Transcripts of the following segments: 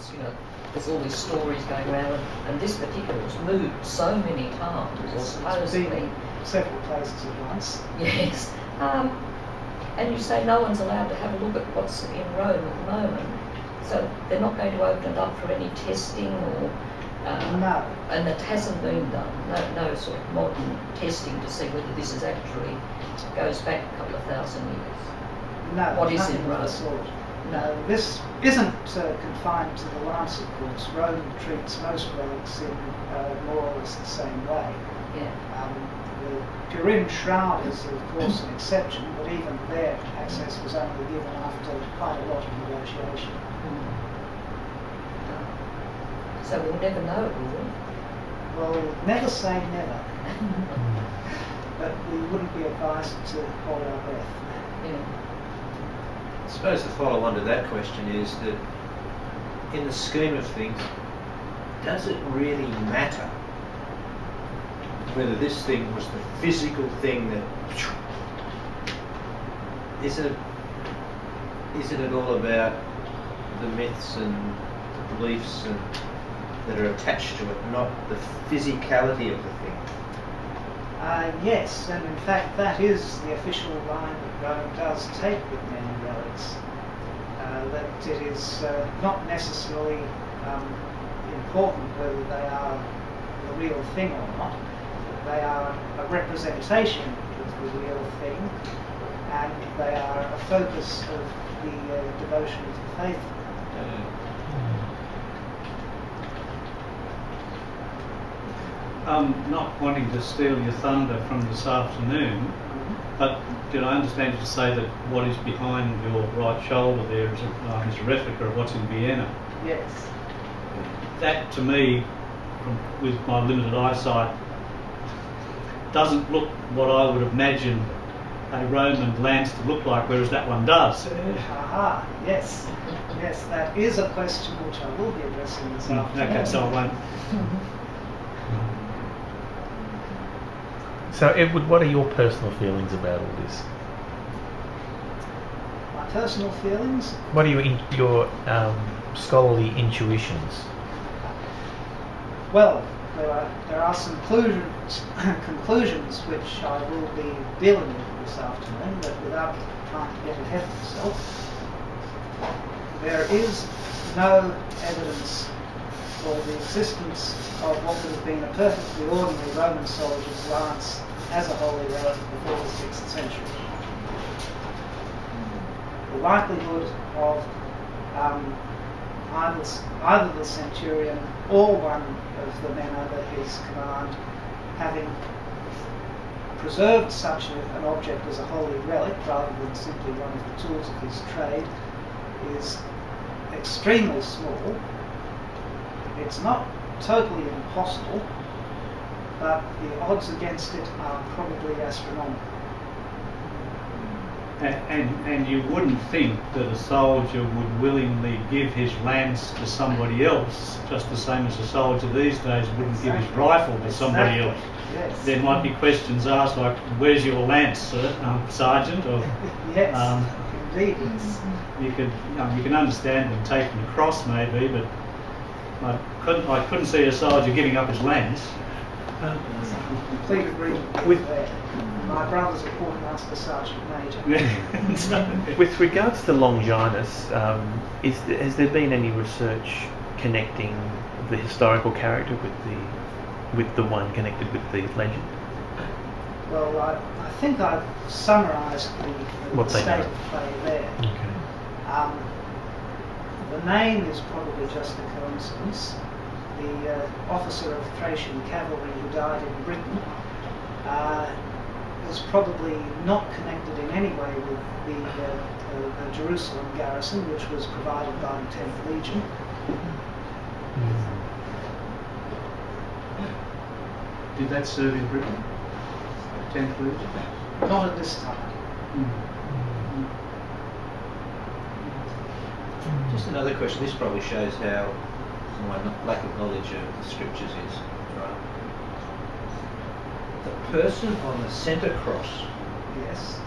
because, you know, there's all these stories going around, and this particular was moved so many times, or supposedly. It's been several places at once. Yes. And you say no one's allowed to have a look at what's in Rome at the moment, so they're not going to open it up for any testing or... No. And that hasn't been done. No sort of modern testing to see whether this is actually goes back a couple of thousand years. No. What is in Rome? Rome? No, this isn't confined to the Lancet books. Rome treats most relics in more or less the same way. Yeah. The Turin shroud is, of course, an exception, but even there, access was only given after quite a lot of negotiation. So we'll never know, will we? Well, never say never. But we wouldn't be advised to hold our breath. Yeah. I suppose the follow-on to that question is that in the scheme of things, does it really matter whether this thing was the physical thing that... Isn't it all about the myths and the beliefs and that are attached to it, not the physicality of the thing? Yes, and in fact that is the official line that Rome does take with many relics. That it is not necessarily important whether they are the real thing or not. They are a representation of the real thing, and they are a focus of the devotion of the faithful. Not wanting to steal your thunder from this afternoon, but did I understand you to say that what is behind your right shoulder there is a replica of what's in Vienna? Yes. That, to me, with my limited eyesight, doesn't look what I would imagine a Roman lance to look like, whereas that one does. Aha, yes. Yes, that is a question which I will be addressing this afternoon. Okay, so I won't. So, Edward, what are your personal feelings about all this? My personal feelings? What are your scholarly intuitions? Well, there are some conclusions which I will be dealing with this afternoon, but without trying to get ahead of myself. There is no evidence for the existence of what would have been a perfectly ordinary Roman soldier's lance as a holy relic before the 6th century. The likelihood of either the centurion or one of the men under his command having preserved such an object as a holy relic rather than simply one of the tools of his trade is extremely small. It's not totally impossible, but the odds against it are probably astronomical. And you wouldn't think that a soldier would willingly give his lance to somebody else, just the same as a soldier these days wouldn't give his rifle to somebody else. Yes. There might be questions asked like, "Where's your lance, sir, Sergeant?" Or yes, indeed. You can understand them taking the cross maybe, but I couldn't see a soldier giving up his lance. Complete agreement with that. My brother's a quartermaster sergeant major. With regards to Longinus, has there been any research connecting the historical character with the one connected with the legend? Well, I think I've summarised the state of play there. Okay. The name is probably just a coincidence. The officer of Thracian cavalry who died in Britain was probably not connected in any way with the Jerusalem garrison, which was provided by the 10th Legion. Did that serve in Britain? 10th Legion? Not at this time. Just another question. This probably shows how my lack of knowledge of the scriptures is. Right? The person on the centre cross, Yes.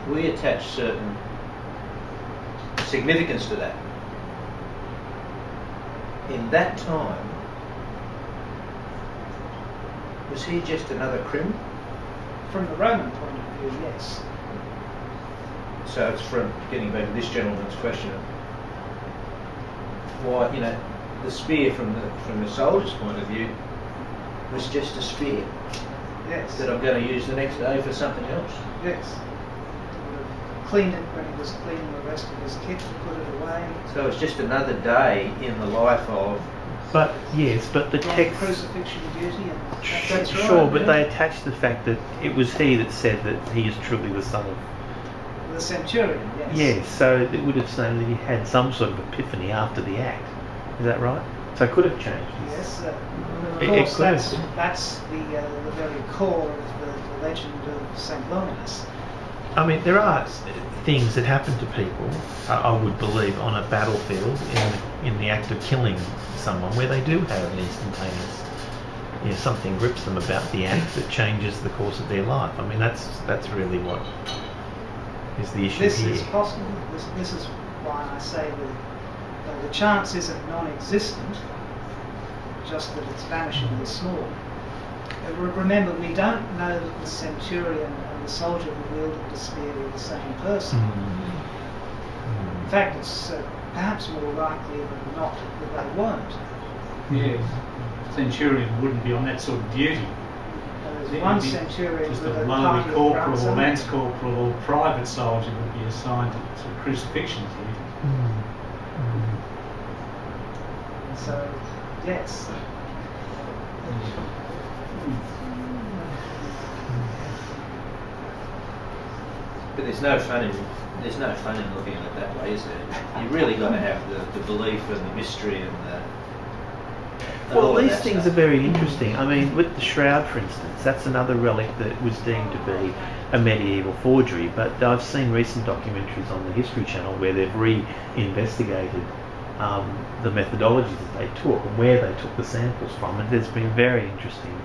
we attach certain significance to that. in that time, was he just another criminal? From the Roman point of view, yes. So it's from getting back to this gentleman's question. Why, the spear from the soldier's point of view was just a spear Yes. that I'm going to use the next day for something else. Yes. He would have cleaned it when he was cleaning the rest of his kit and put it away. So it's just another day in the life of. But yes, but the From text. crucifixion duty, and That's right, sure, but yeah. they attached the fact that it was he that said that he is truly the son of. The centurion, yes. Yes, so it would have shown that he had some sort of epiphany after the act. Is that right? So it could have changed. Yes, It- of it course, could that's have. the very core of the legend of St. Longinus. I mean, there are things that happen to people, I would believe, on a battlefield in the act of killing someone where they do have an instantaneous, something grips them about the act that changes the course of their life. I mean, that's really what is the issue This here. is possible. This is why I say that the chance isn't non-existent, just that it's vanishingly small. Remember, we don't know that the centurion and the soldier who wielded the spear were the same person. In fact, it's perhaps more likely than not that they weren't. Yeah, centurion wouldn't be on that sort of duty. There's It one would be centurion just with a a lowly party of corporal grants or on. lance corporal or private soldier would be assigned to crucifixion duty. So, yes. But there's no fun in looking at it that way, is there? You really got to have the belief and the mystery and the. and all Well, of these that things stuff. are very interesting. I mean, with the shroud, for instance, that's another relic that was deemed to be a medieval forgery. But I've seen recent documentaries on the History Channel where they've re-investigated the methodologies that they took and where they took the samples from. And there's been very interesting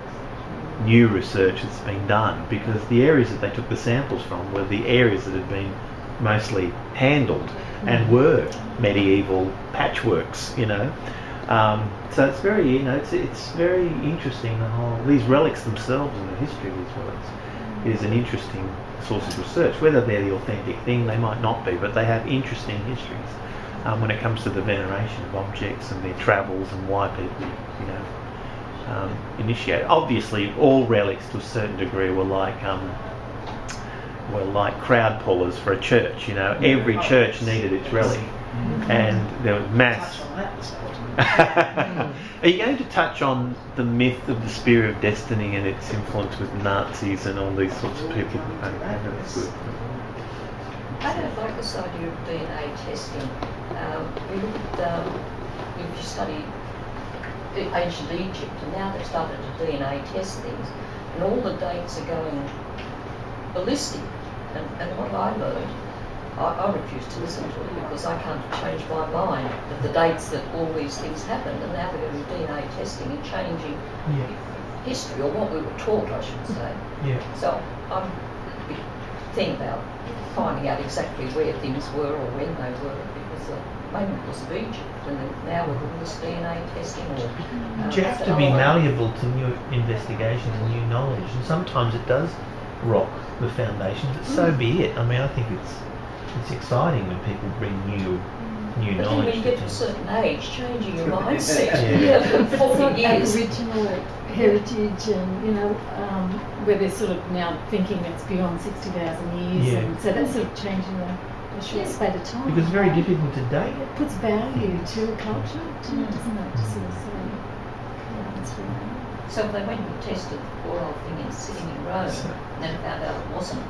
new research that's been done, because the areas that they took the samples from were the areas that had been mostly handled and were medieval patchworks, so it's very, it's very interesting. These relics themselves and the history of these relics is an interesting source of research. Whether they're the authentic thing, they might not be, but they have interesting histories when it comes to the veneration of objects and their travels and why people, initiate. Obviously, all relics to a certain degree were like crowd pullers for a church. Every church needed its relic, and there was mass. Touch on that this afternoon. Are you going to touch on the myth of the Spear of Destiny and its influence with Nazis and all these sorts of people? I don't like this idea of DNA testing. If you study ancient Egypt, and now they've started to DNA test things, and all the dates are going ballistic. And what I learned, I refuse to listen to it because I can't change my mind that the dates that all these things happened, and now they're going to do DNA testing and changing history, or what we were taught, I should say. Yeah. So I'm a bit thin about finding out exactly where things were or when they were, because maybe because of Egypt, and then now with all this DNA testing. You have to be malleable to new investigations and new knowledge, and sometimes it does rock the foundations. So be it. I mean, I think it's exciting when people bring new But knowledge. then when you get to a things. certain age, changing your mindset. Yeah. It's 40 not years. Aboriginal heritage, and where they're sort of now thinking it's beyond 60,000 years, Yeah. and so that's sort of changing a short span of time. Because it's very difficult to date. It puts value to a culture, doesn't it? To sort of say, it's right. So they went and tested the poor old thing in sitting in Rome, and then found out it wasn't.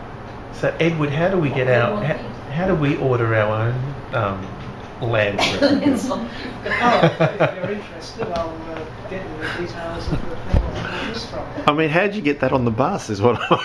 So Edward, how do we get our? How do we order our own land? It's like- If you're interested, I'll get you the details of the people I got this from. I mean, how'd you get that on the bus? Is what I.